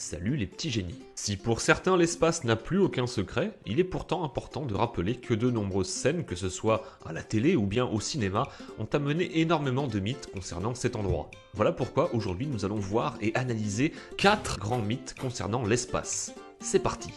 Salut les petits génies. Si pour certains l'espace n'a plus aucun secret, il est pourtant important de rappeler que de nombreuses scènes, que ce soit à la télé ou bien au cinéma, ont amené énormément de mythes concernant cet endroit. Voilà pourquoi aujourd'hui nous allons voir et analyser 4 grands mythes concernant l'espace. C'est parti.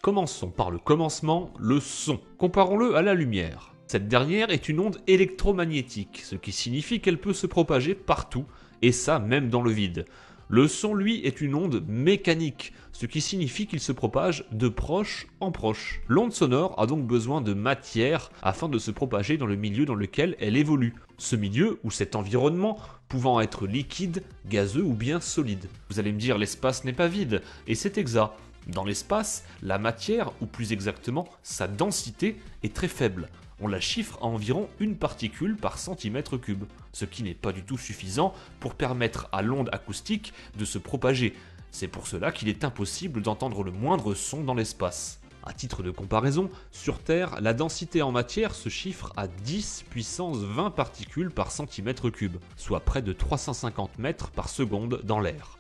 Commençons par le commencement, le son. Comparons-le à la lumière. Cette dernière est une onde électromagnétique, ce qui signifie qu'elle peut se propager partout, et ça même dans le vide. Le son, lui, est une onde mécanique, ce qui signifie qu'il se propage de proche en proche. L'onde sonore a donc besoin de matière afin de se propager dans le milieu dans lequel elle évolue. Ce milieu, ou cet environnement, pouvant être liquide, gazeux ou bien solide. Vous allez me dire, l'espace n'est pas vide, et c'est exact. Dans l'espace, la matière, ou plus exactement sa densité, est très faible. On la chiffre à environ une particule par centimètre cube, ce qui n'est pas du tout suffisant pour permettre à l'onde acoustique de se propager. C'est pour cela qu'il est impossible d'entendre le moindre son dans l'espace. À titre de comparaison, sur Terre, la densité en matière se chiffre à 10 puissance 20 particules par centimètre cube, soit près de 350 mètres par seconde dans l'air.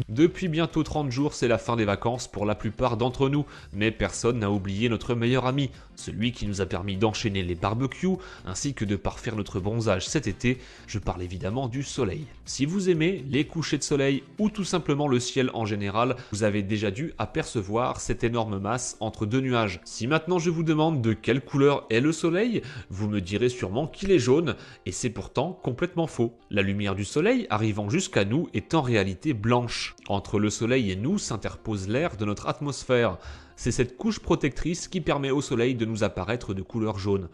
Depuis bientôt 30 jours, c'est la fin des vacances pour la plupart d'entre nous, mais personne n'a oublié notre meilleur ami, celui qui nous a permis d'enchaîner les barbecues, ainsi que de parfaire notre bronzage cet été, je parle évidemment du soleil. Si vous aimez les couchers de soleil, ou tout simplement le ciel en général, vous avez déjà dû apercevoir cette énorme masse entre deux nuages. Si maintenant je vous demande de quelle couleur est le soleil, vous me direz sûrement qu'il est jaune, et c'est pourtant complètement faux. La lumière du soleil arrivant jusqu'à nous est en réalité blanche. Entre le soleil et nous s'interpose l'air de notre atmosphère. C'est cette couche protectrice qui permet au soleil de nous apparaître de couleur jaune.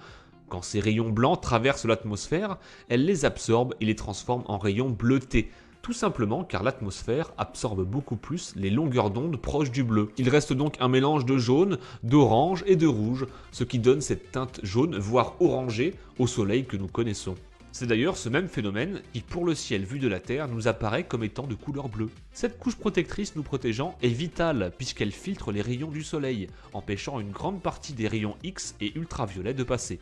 Quand ces rayons blancs traversent l'atmosphère, elle les absorbe et les transforme en rayons bleutés. Tout simplement car l'atmosphère absorbe beaucoup plus les longueurs d'onde proches du bleu. Il reste donc un mélange de jaune, d'orange et de rouge, ce qui donne cette teinte jaune, voire orangée, au soleil que nous connaissons. C'est d'ailleurs ce même phénomène qui, pour le ciel vu de la Terre, nous apparaît comme étant de couleur bleue. Cette couche protectrice nous protégeant est vitale puisqu'elle filtre les rayons du soleil, empêchant une grande partie des rayons X et ultraviolets de passer.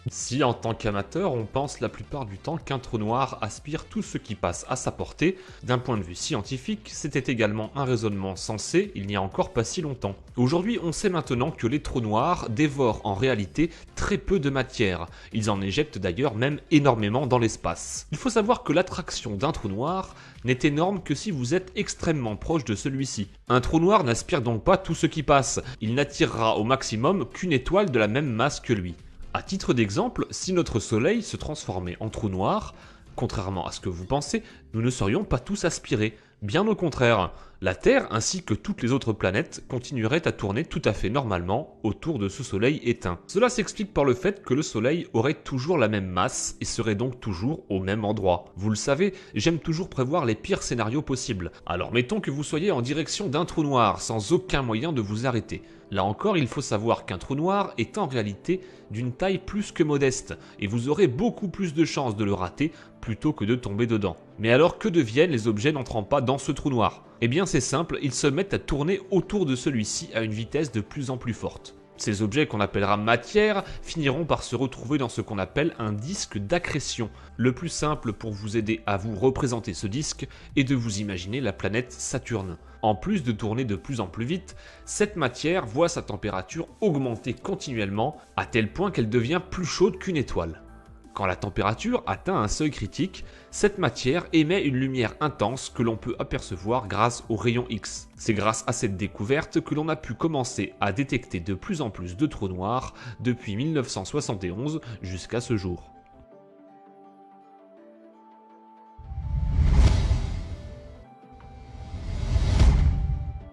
Si en tant qu'amateur, on pense la plupart du temps qu'un trou noir aspire tout ce qui passe à sa portée, d'un point de vue scientifique, c'était également un raisonnement sensé il n'y a encore pas si longtemps. Aujourd'hui, on sait maintenant que les trous noirs dévorent en réalité très peu de matière. Ils en éjectent d'ailleurs même énormément dans l'espace. Il faut savoir que l'attraction d'un trou noir n'est énorme que si vous êtes extrêmement proche de celui-ci. Un trou noir n'aspire donc pas tout ce qui passe. Il n'attirera au maximum qu'une étoile de la même masse que lui. À titre d'exemple, si notre soleil se transformait en trou noir, contrairement à ce que vous pensez, nous ne serions pas tous aspirés. Bien au contraire, la Terre ainsi que toutes les autres planètes continueraient à tourner tout à fait normalement autour de ce soleil éteint. Cela s'explique par le fait que le soleil aurait toujours la même masse et serait donc toujours au même endroit. Vous le savez, j'aime toujours prévoir les pires scénarios possibles. Alors mettons que vous soyez en direction d'un trou noir sans aucun moyen de vous arrêter. Là encore, il faut savoir qu'un trou noir est en réalité d'une taille plus que modeste, et vous aurez beaucoup plus de chances de le rater plutôt que de tomber dedans. Mais alors que deviennent les objets n'entrant pas dans ce trou noir ? Eh bien c'est simple, ils se mettent à tourner autour de celui-ci à une vitesse de plus en plus forte. Ces objets qu'on appellera matière finiront par se retrouver dans ce qu'on appelle un disque d'accrétion. Le plus simple pour vous aider à vous représenter ce disque est de vous imaginer la planète Saturne. En plus de tourner de plus en plus vite, cette matière voit sa température augmenter continuellement à tel point qu'elle devient plus chaude qu'une étoile. Quand la température atteint un seuil critique, cette matière émet une lumière intense que l'on peut apercevoir grâce aux rayons X. C'est grâce à cette découverte que l'on a pu commencer à détecter de plus en plus de trous noirs depuis 1971 jusqu'à ce jour.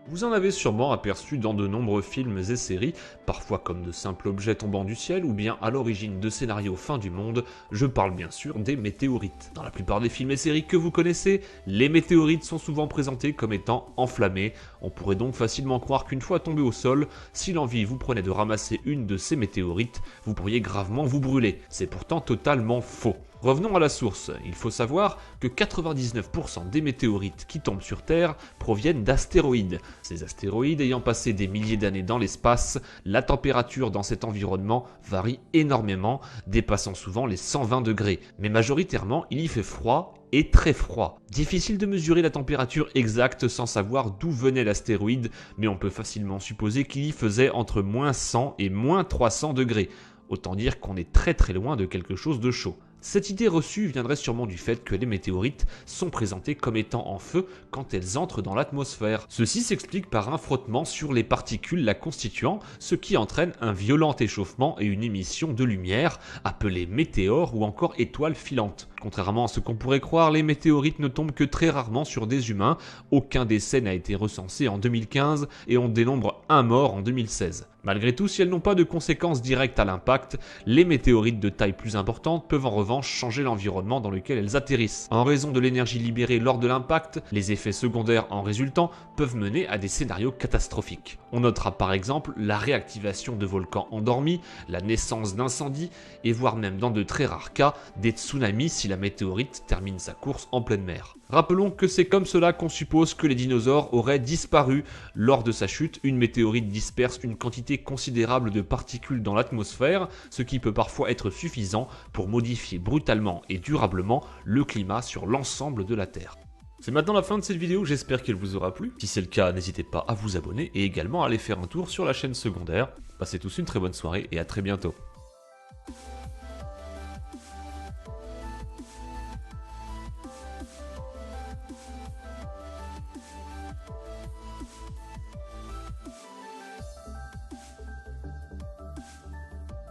Vous en avez sûrement aperçu dans de nombreux films et séries, parfois comme de simples objets tombant du ciel ou bien à l'origine de scénarios fin du monde, je parle bien sûr des météorites. Dans la plupart des films et séries que vous connaissez, les météorites sont souvent présentés comme étant enflammés. On pourrait donc facilement croire qu'une fois tombé au sol, si l'envie vous prenait de ramasser une de ces météorites, vous pourriez gravement vous brûler. C'est pourtant totalement faux. Revenons à la source, il faut savoir que 99% des météorites qui tombent sur Terre proviennent d'astéroïdes. Ces astéroïdes ayant passé des milliers d'années dans l'espace, la température dans cet environnement varie énormément, dépassant souvent les 120 degrés. Mais majoritairement, il y fait froid et très froid. Difficile de mesurer la température exacte sans savoir d'où venait l'astéroïde, mais on peut facilement supposer qu'il y faisait entre moins 100 et moins 300 degrés. Autant dire qu'on est très loin de quelque chose de chaud. Cette idée reçue viendrait sûrement du fait que les météorites sont présentées comme étant en feu quand elles entrent dans l'atmosphère. Ceci s'explique par un frottement sur les particules la constituant, ce qui entraîne un violent échauffement et une émission de lumière, appelée météore ou encore étoile filante. Contrairement à ce qu'on pourrait croire, les météorites ne tombent que très rarement sur des humains, aucun décès n'a été recensé en 2015 et on dénombre un mort en 2016. Malgré tout, si elles n'ont pas de conséquences directes à l'impact, les météorites de taille plus importante peuvent en revanche changer l'environnement dans lequel elles atterrissent. En raison de l'énergie libérée lors de l'impact, les effets secondaires en résultant peuvent mener à des scénarios catastrophiques. On notera par exemple la réactivation de volcans endormis, la naissance d'incendies et voire même dans de très rares cas des tsunamis si la météorite termine sa course en pleine mer. Rappelons que c'est comme cela qu'on suppose que les dinosaures auraient disparu. Lors de sa chute, une météorite disperse une quantité considérable de particules dans l'atmosphère, ce qui peut parfois être suffisant pour modifier brutalement et durablement le climat sur l'ensemble de la Terre. C'est maintenant la fin de cette vidéo, j'espère qu'elle vous aura plu. Si c'est le cas, n'hésitez pas à vous abonner et également à aller faire un tour sur la chaîne secondaire. Passez tous une très bonne soirée et à très bientôt.